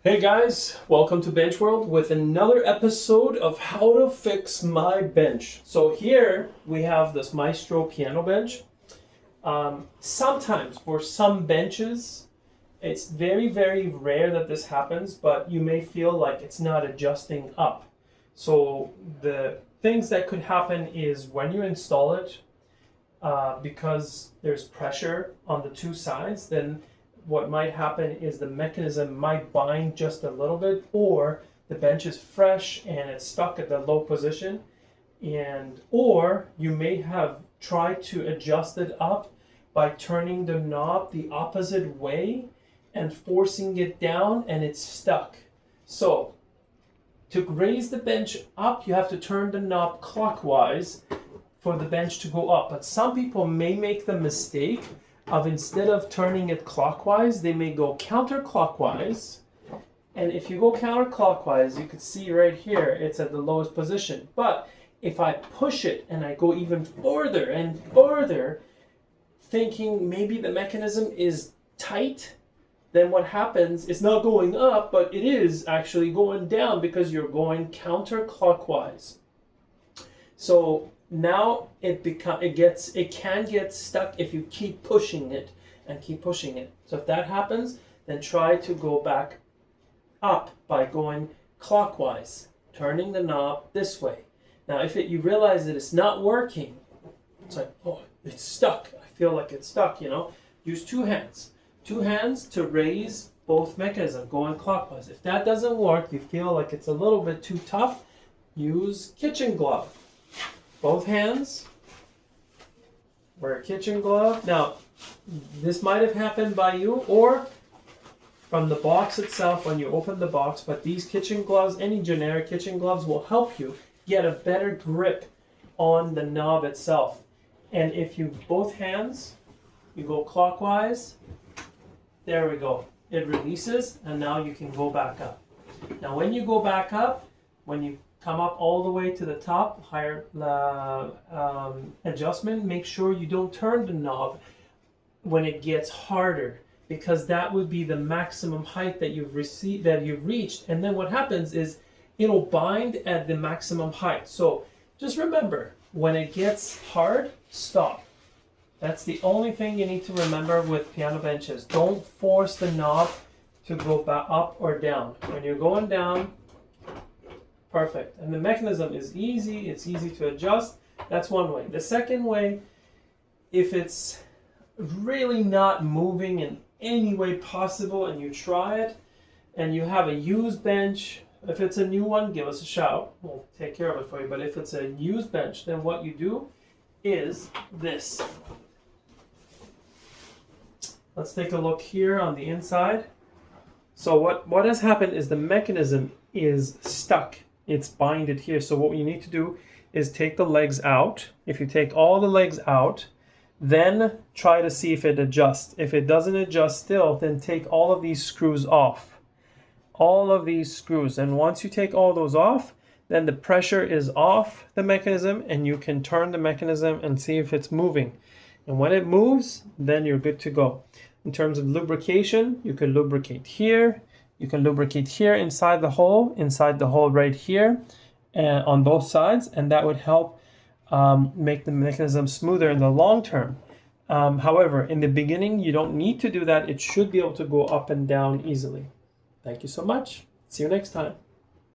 Hey guys, welcome to Bench World with another episode of how to fix my bench. So here we have this Maestro piano bench. Sometimes for some benches, it's very rare that this happens, but you may feel like it's not adjusting up. So the things that could happen is when you install it, because there's pressure on the two sides, then what might happen is the mechanism might bind just a little bit, or the bench is fresh and it's stuck at the low position, or you may have tried to adjust it up by turning the knob the opposite way and forcing it down, and it's stuck. So to raise the bench up, you have to turn the knob clockwise for the bench to go up. But some people may make the mistake of, instead of turning it clockwise, they may go counterclockwise. And if you go counterclockwise, you can see right here, it's at the lowest position. But if I push it and I go even further and further, thinking maybe the mechanism is tight, then what happens, it's not going up, but it is actually going down because you're going counterclockwise. So now it can get stuck if you keep pushing it and keep pushing it. So if that happens, then try to go back up by going clockwise, turning the knob this way. Now if you realize that it's not working, it's like, oh, it's stuck, I feel like it's stuck, use two hands to raise both mechanisms going clockwise. If that doesn't work, you feel like it's a little bit too tough, use kitchen glove. Both hands, wear a kitchen glove. Now, this might have happened by you or from the box itself when you open the box, but these kitchen gloves, any generic kitchen gloves, will help you get a better grip on the knob itself. And if you, both hands, you go clockwise, there we go. It releases, and now you can go back up. Now, when you go back up, when you come up all the way to the top, higher adjustment, make sure you don't turn the knob when it gets harder, because that would be the maximum height that you've reached. And then what happens is it'll bind at the maximum height. So just remember, when it gets hard, stop. That's the only thing you need to remember with piano benches. Don't force the knob to go back up or down. When you're going down, perfect. And the mechanism is easy, it's easy to adjust. That's one way. The second way, if it's really not moving in any way possible and you try it and you have a used bench, if it's a new one, give us a shout. We'll take care of it for you. But if it's a used bench, then what you do is this. Let's take a look here on the inside. So what has happened is the mechanism is stuck. It's binded here. So what you need to do is take the legs out. If you take all the legs out, then try to see if it adjusts. If it doesn't adjust still, then take all of these screws off. All of these screws. And once you take all those off, then the pressure is off the mechanism and you can turn the mechanism and see if it's moving. And when it moves, then you're good to go. In terms of lubrication, you can lubricate here. You can lubricate here inside the hole right here, and on both sides, and that would help make the mechanism smoother in the long term. However, in the beginning, you don't need to do that. It should be able to go up and down easily. Thank you so much. See you next time.